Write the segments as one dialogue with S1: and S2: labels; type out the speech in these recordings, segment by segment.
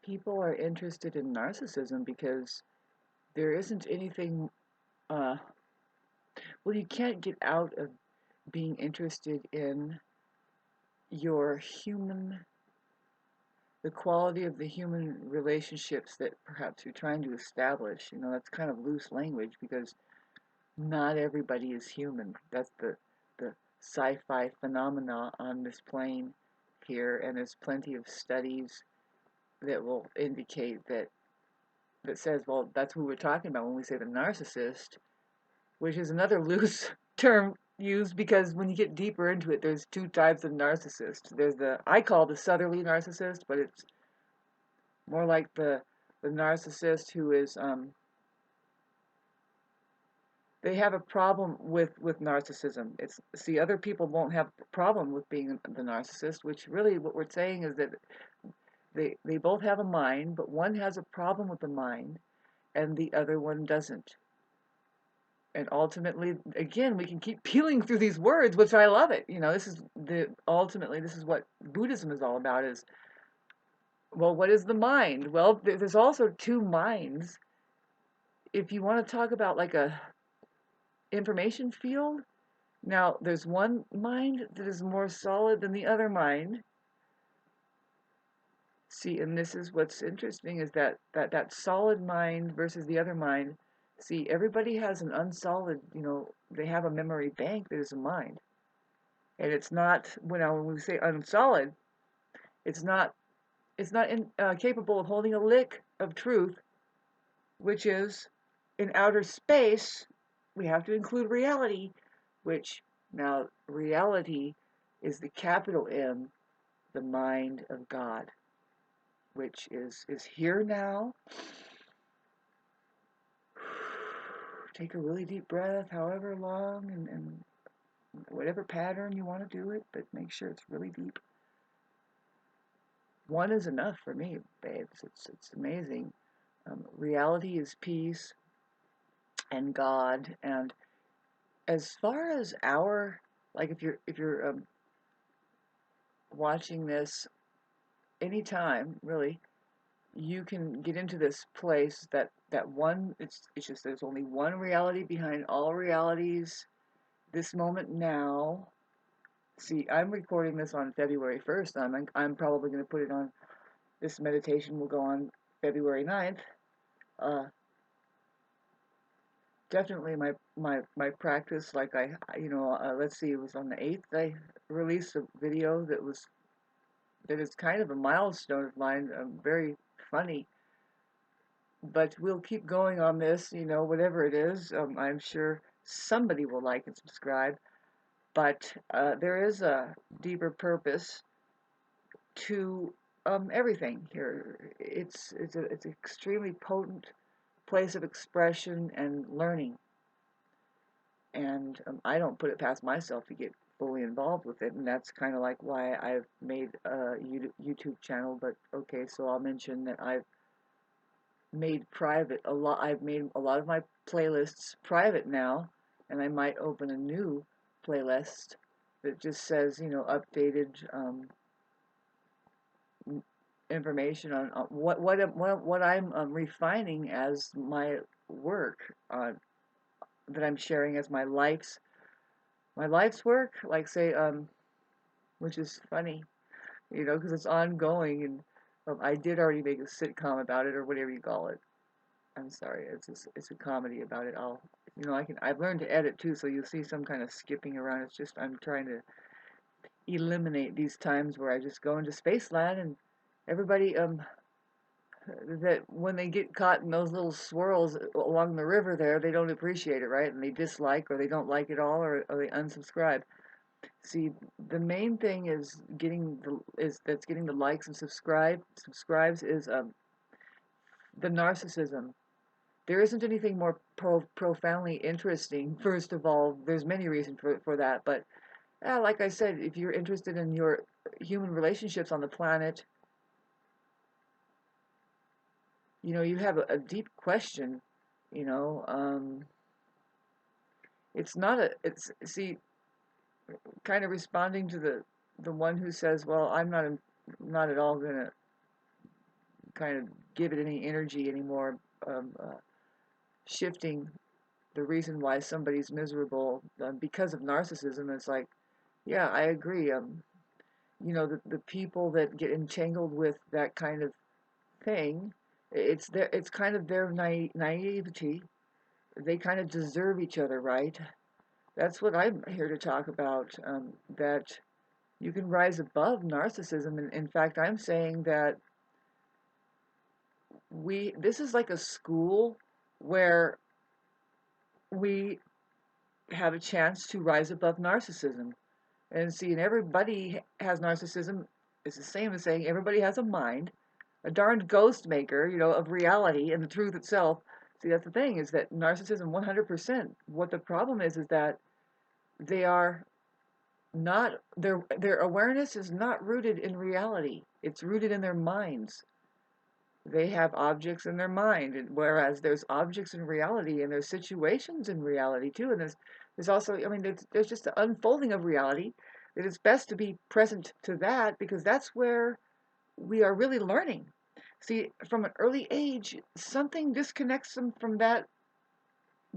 S1: People are interested in narcissism because there isn't anything, uh, well, you can't get out of being interested in your human, the quality of the human relationships that perhaps you're trying to establish. That's kind of loose language because not everybody is human. That's the sci-fi phenomena on this plane here, and there's plenty of studies that will indicate that says, well, that's who we're talking about when we say the narcissist, which is another loose term used because when you get deeper into it, there's two types of narcissist. There's I call the southerly narcissist, but it's more like the narcissist who is they have a problem with narcissism. It's see other people won't have a problem with being the narcissist, which really what we're saying is that they both have a mind, but one has a problem with the mind and the other one doesn't. And ultimately, again, we can keep peeling through these words, which I love it. This is ultimately this is what Buddhism is all about. Is well, what is the mind? Well, there's also two minds. If you want to talk about like a information field, now there's one mind that is more solid than the other mind. See, and this is what's interesting is that solid mind versus the other mind. See, everybody has an unsolid, they have a memory bank that is a mind. And it's not when we say unsolid, it's not capable of holding a lick of truth, which is in outer space. We have to include reality, which now reality is the capital M, the mind of God, which is here now. Take a really deep breath, however long, and whatever pattern you want to do it, but make sure it's really deep. One is enough for me, babes. It's amazing. Reality is peace and God. And as far as like if you're watching this anytime, really, you can get into this place that one. It's just there's only one reality behind all realities. This moment now. See, I'm recording this on February 1st. I'm probably going to put it on. This meditation will go on February 9th. Uh, Definitely my practice, like let's see, it was on the 8th I released a video that is kind of a milestone of mine, very funny, but we'll keep going on this, whatever it is. I'm sure somebody will like and subscribe, but there is a deeper purpose to everything here. It's an extremely potent place of expression and learning. And I don't put it past myself to get fully involved with it, and that's kind of like why I've made a YouTube channel. But okay, so I'll mention that I've made private a lot. I've made a lot of my playlists private now, and I might open a new playlist that just says, updated information on what I'm refining as my work that I'm sharing as my life's work, like say, which is funny, because it's ongoing, and I did already make a sitcom about it or whatever you call it. I'm sorry, it's a comedy about it. I've learned to edit too, so you'll see some kind of skipping around. It's just I'm trying to eliminate these times where I just go into Spaceland and everybody that when they get caught in those little swirls along the river there, they don't appreciate it, right? And they dislike or they don't like it all or they unsubscribe. See, the main thing is getting the likes and subscribes is the narcissism. There isn't anything more profoundly interesting. First of all, there's many reasons for that, but like I said, if you're interested in your human relationships on the planet, you have a deep question. You know, it's not a. It's see, kind of responding to the one who says, "Well, I'm not at all gonna kind of give it any energy anymore, shifting the reason why somebody's miserable because of narcissism. It's like, yeah, I agree. The people that get entangled with that kind of thing, it's kind of their naivety. They kind of deserve each other, right? That's what I'm here to talk about. That you can rise above narcissism. And in fact, I'm saying that this is like a school where we have a chance to rise above narcissism. And see, and everybody has narcissism. It's the same as saying everybody has a mind, a darned ghost maker, of reality and the truth itself. See, that's the thing, is that narcissism 100%. What the problem is that they are not, their awareness is not rooted in reality. It's rooted in their minds. They have objects in their mind, whereas there's objects in reality, and there's situations in reality too. And there's also, I mean, there's just the unfolding of reality. That it's best to be present to that, because that's where we are really learning. See, from an early age, something disconnects them from that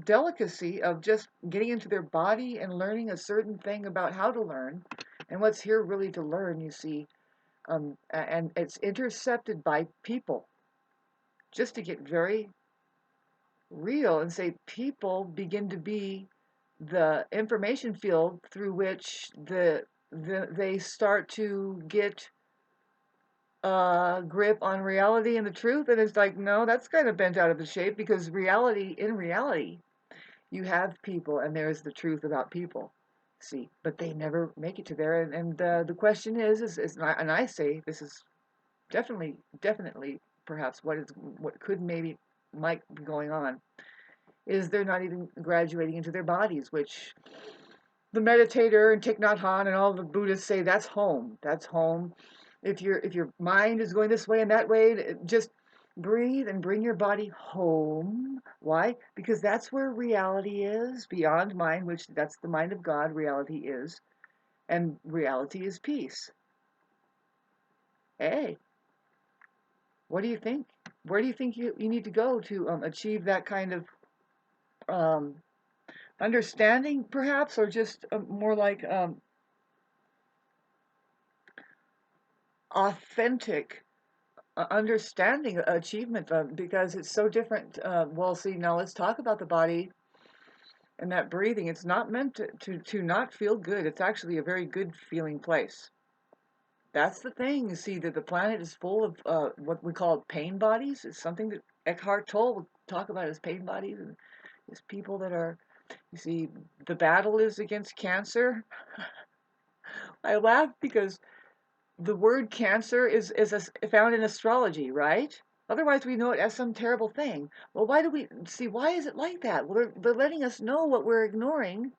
S1: delicacy of just getting into their body and learning a certain thing about how to learn, and what's here really to learn. You see, and it's intercepted by people. Just to get very real and say, people begin to be the information field through which they start to get a grip on reality and the truth. And it's like, no, that's kind of bent out of the shape, because in reality, you have people, and there's the truth about people. See, but they never make it to there. And the question is, and I say this is definitely, perhaps what could maybe might be going on, is they're not even graduating into their bodies, which the meditator and Thich Nhat Hanh and all the Buddhists say that's home. That's home. If your mind is going this way and that way, just breathe and bring your body home. Why? Because that's where reality is, beyond mind, which that's the mind of God, reality is. And reality is peace. Hey, what do you think? Where do you think you need to go to achieve that kind of um, understanding, perhaps, or just more like authentic understanding, achievement, because it's so different. Well, see, now let's talk about the body and that breathing. It's not meant to not feel good. It's actually a very good feeling place. That's the thing. You see, that the planet is full of what we call pain bodies. It's something that Eckhart Tolle would talk about as pain bodies. And it's people that are, you see, the battle is against cancer. I laugh because the word cancer is found in astrology, right? Otherwise, we know it as some terrible thing. Well, why is it like that? Well, they're letting us know what we're ignoring.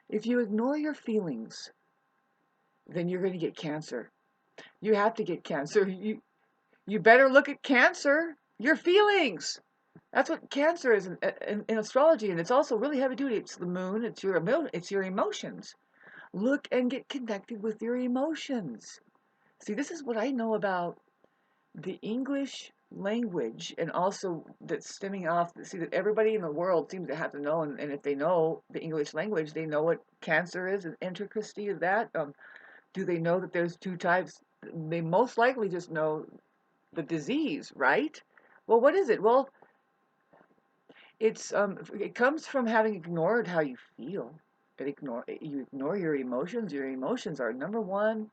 S1: If you ignore your feelings, then you're going to get cancer. You have to get cancer. You better look at cancer, your feelings. That's what cancer is in astrology, and it's also really heavy duty. It's the moon. It's your emotions. Look and get connected with your emotions. See, this is what I know about the English language, and also that's stemming off. See, that everybody in the world seems to have to know, and if they know the English language, they know what cancer is, and intricacy of that. Do they know that there's two types? They most likely just know the disease, right? Well, what is it? Well, it comes from having ignored how you feel. You ignore your emotions. Your emotions are number one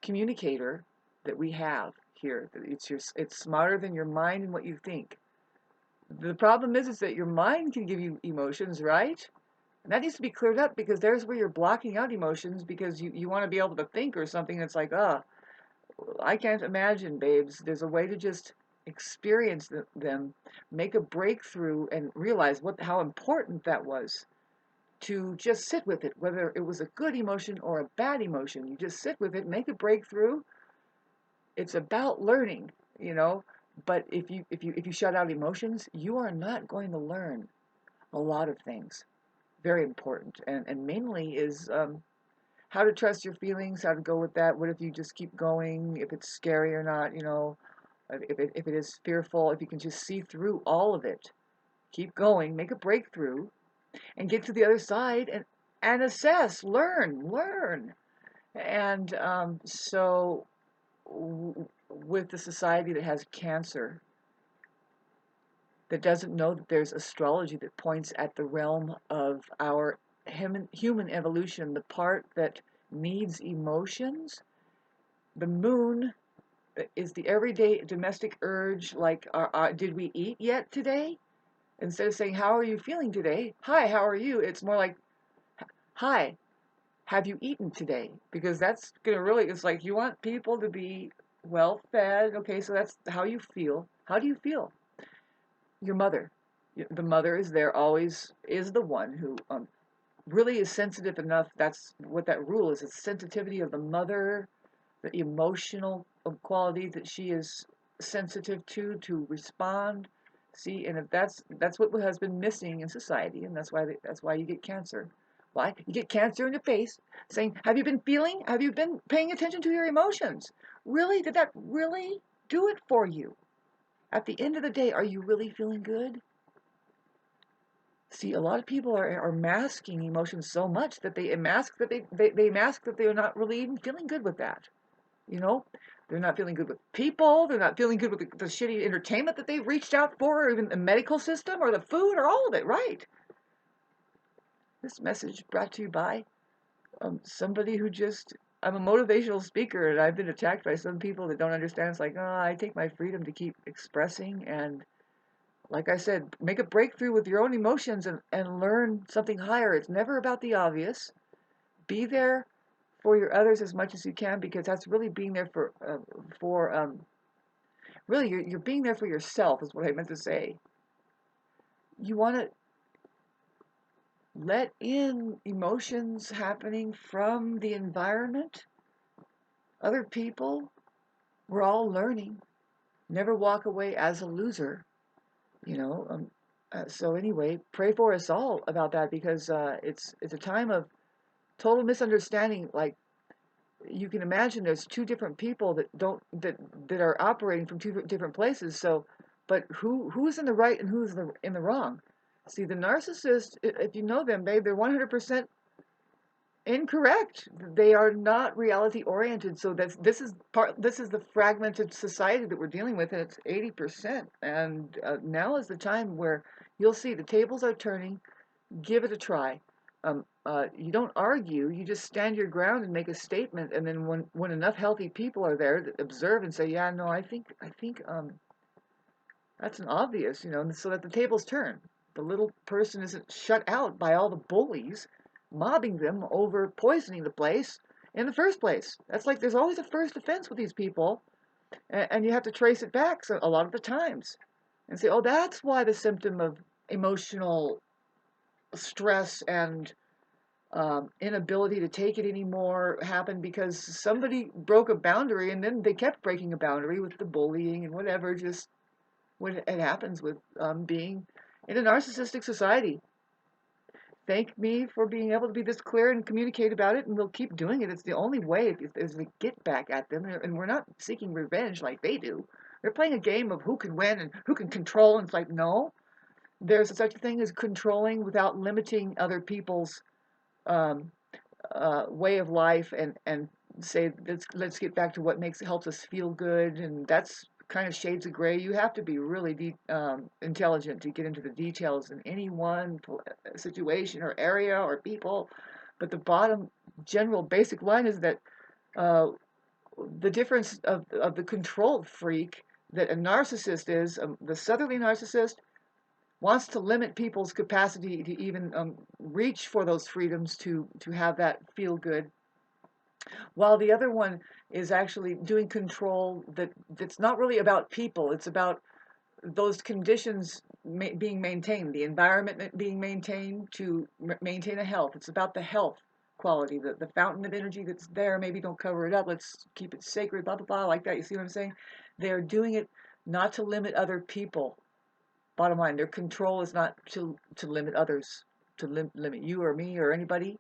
S1: communicator that we have here. It's smarter than your mind and what you think. The problem is that your mind can give you emotions, right? And that needs to be cleared up, because there's where you're blocking out emotions, because you want to be able to think or something that's like, I can't imagine, babes. There's a way to just experience them, make a breakthrough, and realize how important that was. To just sit with it, whether it was a good emotion or a bad emotion. You just sit with it, make a breakthrough. It's about learning, you know. But if you shut out emotions, you are not going to learn a lot of things. Very important, and mainly is how to trust your feelings, how to go with that. What if you just keep going, if it's scary or not, if it is fearful, if you can just see through all of it, keep going, make a breakthrough, and get to the other side and assess, learn. And with the society that has cancer, that doesn't know that there's astrology that points at the realm of our human evolution, the part that needs emotions. The moon is the everyday domestic urge, like, did we eat yet today? Instead of saying, how are you feeling today? Hi, how are you? It's more like, hi, have you eaten today? Because that's going to really, it's like you want people to be well fed. Okay, so that's how you feel. How do you feel? Your mother. The mother is there, always is the one who really is sensitive enough. That's what that rule is. It's sensitivity of the mother, the emotional qualities that she is sensitive to respond. See, and if that's what has been missing in society, and that's why you get cancer. Why you get cancer in the face? Saying, have you been feeling? Have you been paying attention to your emotions? Really, did that really do it for you? At the end of the day, are you really feeling good? See, a lot of people are masking emotions so much that they mask they mask that they're not really even feeling good with that. You know, they're not feeling good with people. They're not feeling good with the shitty entertainment that they've reached out for, or even the medical system, or the food, or all of it. Right. This message brought to you by somebody who just. I'm a motivational speaker, and I've been attacked by some people that don't understand. It's like, oh, I take my freedom to keep expressing, and like I said, make a breakthrough with your own emotions and learn something higher. It's never about the obvious. Be there for your others as much as you can, because that's really being there for really, you're being there for yourself, is what I meant to say. You want to let in emotions happening from the environment, other people. We're all learning. Never walk away as a loser, you know. So anyway, pray for us all about that, because it's a time of total misunderstanding. Like, you can imagine there's two different people that are operating from two different places. So, but who's in the right and who's in the wrong? See, the narcissist, if you know them, babe, they're 100% incorrect. They are not reality oriented. So this is the fragmented society that we're dealing with, and it's 80%. And now is the time where you'll see the tables are turning. Give it a try. You don't argue, you just stand your ground and make a statement, and then when enough healthy people are there that observe and say, yeah, no, I think that's an obvious, so that the tables turn. The little person isn't shut out by all the bullies mobbing them over poisoning the place in the first place. That's like there's always a first offense with these people, and you have to trace it back so a lot of the times and say, oh, that's why the symptom of emotional stress and inability to take it anymore happened because somebody broke a boundary, and then they kept breaking a boundary with the bullying and whatever, just what it happens with being in a narcissistic society. Thank me for being able to be this clear and communicate about it, and we'll keep doing it. It's the only way is to get back at them, and we're not seeking revenge like they do. They're playing a game of who can win and who can control, and it's like, no, there's such a thing as controlling without limiting other people's um, way of life, and say, let's get back to what helps us feel good. And that's kind of shades of gray. You have to be really intelligent to get into the details in any one situation or area or people. But the bottom general basic line is that uh, the difference of the control freak that a narcissist is, the southerly narcissist wants to limit people's capacity to even reach for those freedoms to have that feel good, while the other one is actually doing control that's not really about people. It's about those conditions being maintained, the environment being maintained to maintain a health. It's about the health quality, the fountain of energy that's there. Maybe don't cover it up. Let's keep it sacred, blah, blah, blah, like that. You see what I'm saying? They're doing it not to limit other people. Bottom line, their control is not to limit others, to limit you or me or anybody.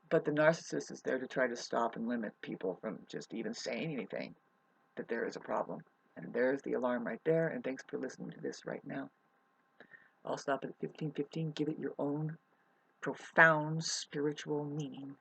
S1: But the narcissist is there to try to stop and limit people from just even saying anything that there is a problem. And there's the alarm right there, and thanks for listening to this right now. I'll stop at 15:15. Give it your own profound spiritual meaning.